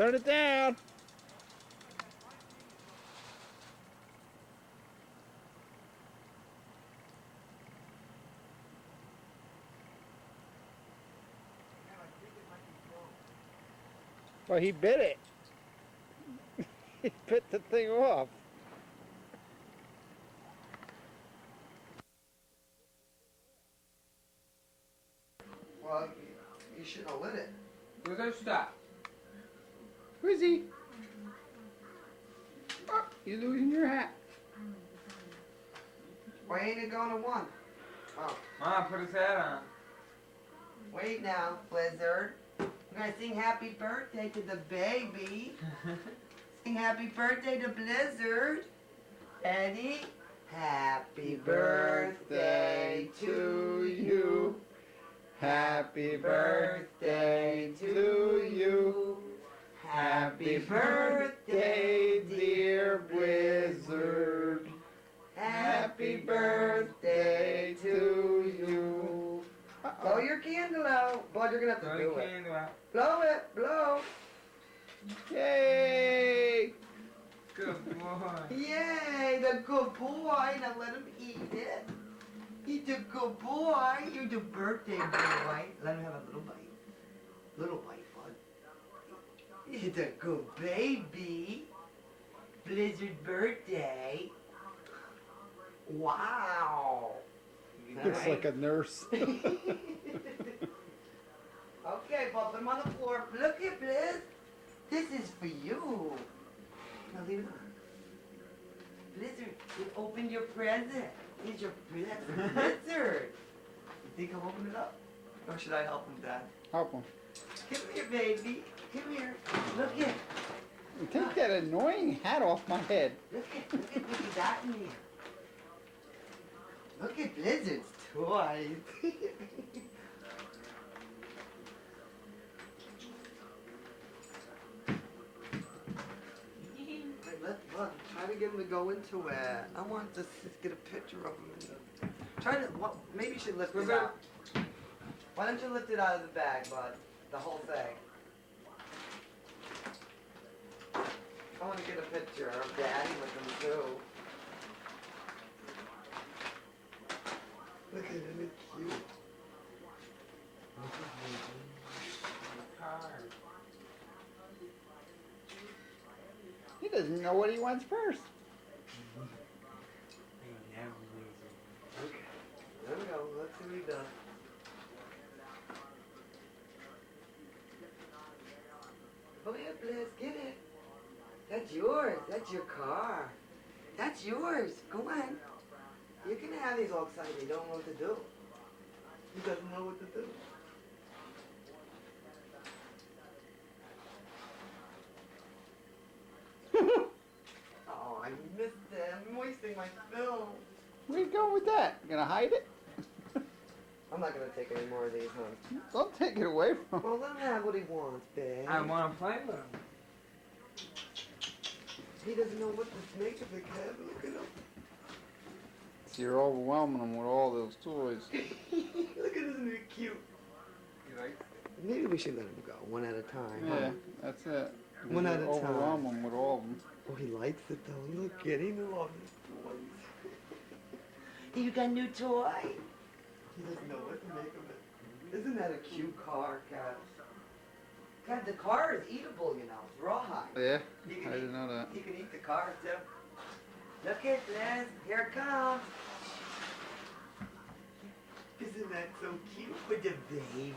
Turn it down. Well, he bit it. He bit the thing off. Well, you shouldn't have lit it. Stop. Where's he? Oh, you're losing your hat. Why ain't it going to one? Oh. Mom, put his hat on. Wait now, Blizzard. I'm gonna sing happy birthday to the baby. Sing happy birthday to Blizzard. Eddie, happy birthday to you. Happy birthday to you. Happy birthday, dear Blizzard. Happy birthday to you. Blow your candle out. Bud, you're gonna have to do it. Blow it, blow. Yay! Good boy. Yay, the good boy. Now let him eat it. He's a good boy. You're the birthday boy. Let him have a little bite. Little bite, bud. He's a good baby. Blizzard birthday. Wow. Looks like a nurse. Okay, Bud, put him on the floor. Look at Blizz. This is for you. Now leave it on. Blizzard, you opened your present. Here's your present. Blizzard. You think I'll open it up? Or should I help him, Dad? Help him. Come here, baby. Come here. Look at. Take that annoying hat off my head. Look at what you got in here. Look at Blizzard's toys. Look, try to get him to go into it. I want to get a picture of him. Try to, maybe you should lift it out. Why don't you lift it out of the bag, Bud? The whole thing. I want to get a picture of Daddy with him too. Look at him, it's cute. He doesn't know what he wants first. Okay, there we go. Let's see what he does. Go ahead, Bliss, get it. That's yours. That's your car. That's yours. Go on. You can have these all excited. He don't know what to do. He doesn't know what to do. Oh, I missed it. I'm moistening my film. Where you going with that? You gonna hide it? I'm not gonna take any more of these, huh? Don't take it away from him. Well, let him have what he wants, babe. I want to play with him. He doesn't know what to make of the cat. Look at him. So you're overwhelming him with all those toys. Look at, isn't it cute? You like it? Maybe we should let him go one at a time. Yeah, Huh? that's it. One at a time. Overwhelm him with all of them. Oh, he likes it though. Look at him. He loves his toys. You got a new toy? He doesn't know what to make of it. Isn't that a cute car, Cat? Cat, the car is eatable, you know. It's rawhide. Yeah, You I can didn't know that. You can eat the car too. Look at this. Here it comes. Isn't that so cute with the baby?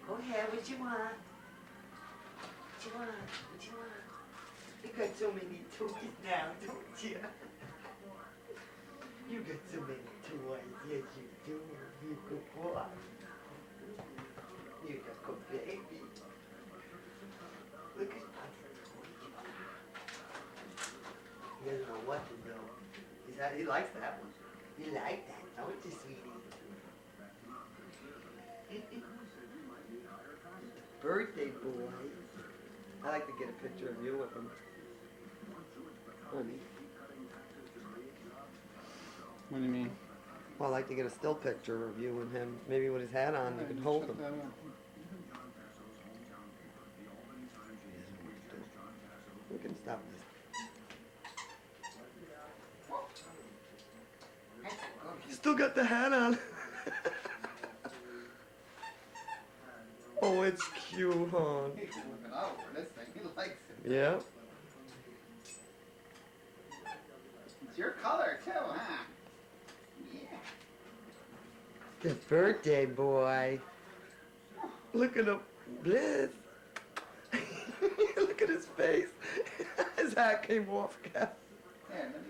Go ahead. What you want? What you want? What you want? You got so many toys now, don't you? You got so many toys. Yes, you do. You good boy. You got good baby. Look at that. He doesn't know what to do. He likes that one. You like that, don't you, sweetie? Birthday boy. I like to get a picture of you with him. What do you mean? Well, I like to get a still picture of you and him. Maybe with his hat on, you can hold him. still got the hat on. Oh, it's cute, hon. He's looking out for this thing. He likes it. Yeah. It's your color too, huh? Yeah. The birthday boy. Look at him. Bliss. Look at his face. His hat came off, Kev. Yeah, let me.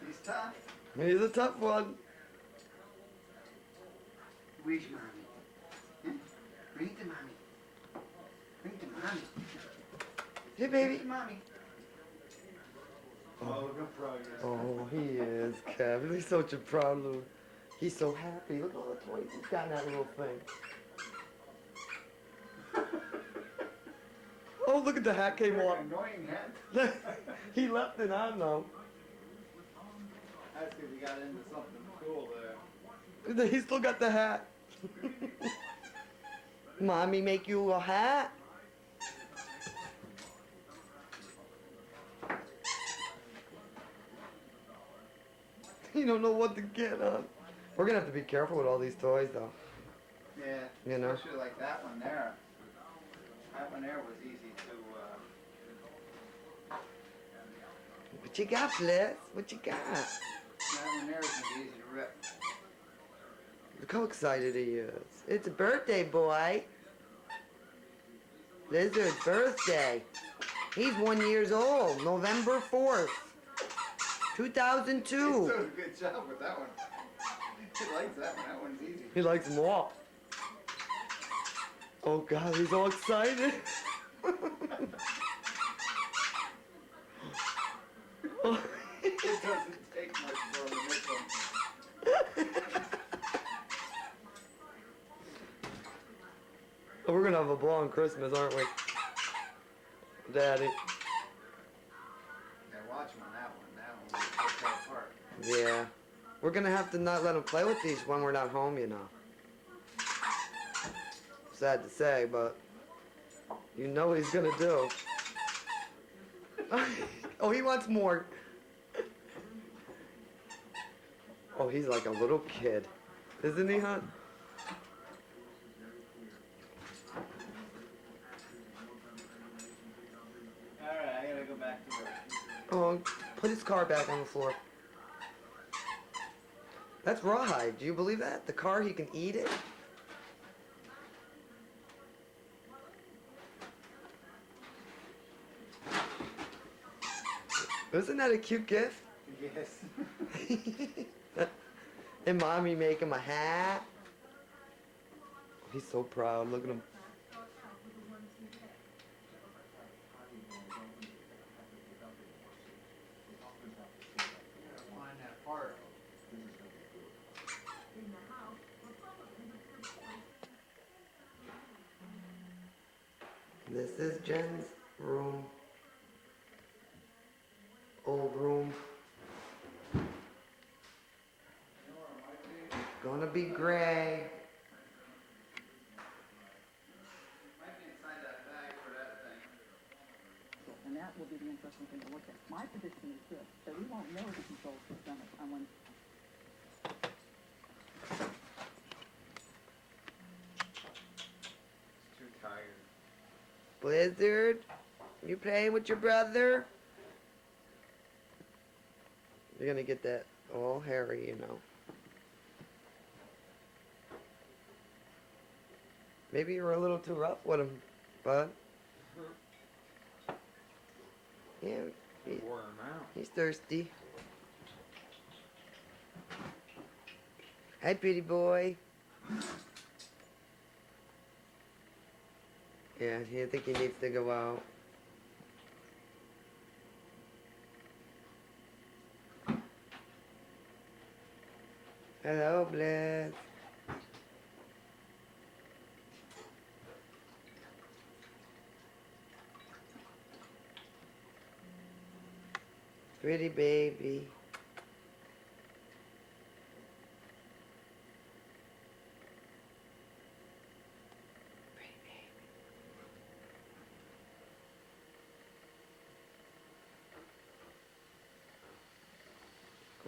He's tough. He's a tough one. Where's mommy? Huh? Bring it to mommy. Bring it to mommy. Hey, Bring it baby. to mommy. Oh, look at progress. Oh, he is, Kev. He's such a proud little. He's so happy. Look at all the toys he's got in that little thing. Oh, look at the hat came You're off. an annoying head. He left it on though. That's because he got into something cool there. He still got the hat. Mommy make you a hat? You don't know what to get on. We're gonna have to be careful with all these toys though. Yeah. You know? Especially like that one there. That one there was easy to. What you got, Bliss? What you got? That one there was gonna be easy to rip. Look how excited he is. It's a birthday, boy. Lizard's birthday. He's 1 year old. November 4th, He's 2002. doing a good job with that one. He likes that one. That one's easy. He likes them all. Oh God, he's all excited. Oh. It doesn't take much for him to make them. Oh, we're gonna have a ball on Christmas, aren't we, Daddy? Yeah, watch him on that one. That one will take that apart. Yeah. We're gonna have to not let him play with these when we're not home, you know. Sad to say, but you know what he's gonna do. Oh, he wants more. Oh, he's like a little kid, isn't he, hon? Alright, I gotta go back to work. Oh, put his car back on the floor. That's rawhide. Do you believe that? The car, he can eat it? Isn't that a cute gift? Yes. And Mommy make him a hat. He's so proud. Look at him. Find that part. This is Jen's room. Old room. Gonna be gray. Might be inside that bag for that thing. And that will be the interesting thing to look at. My prediction is this, that we won't know the control system on when It's too tired. Blizzard, you playing with your brother? You're gonna get that all hairy, you know. Maybe you were a little too rough with him, bud. Yeah, Wore him out. he's thirsty. Hi, pretty boy. Yeah, I think he needs to go out. Hello, Bliss. Pretty baby.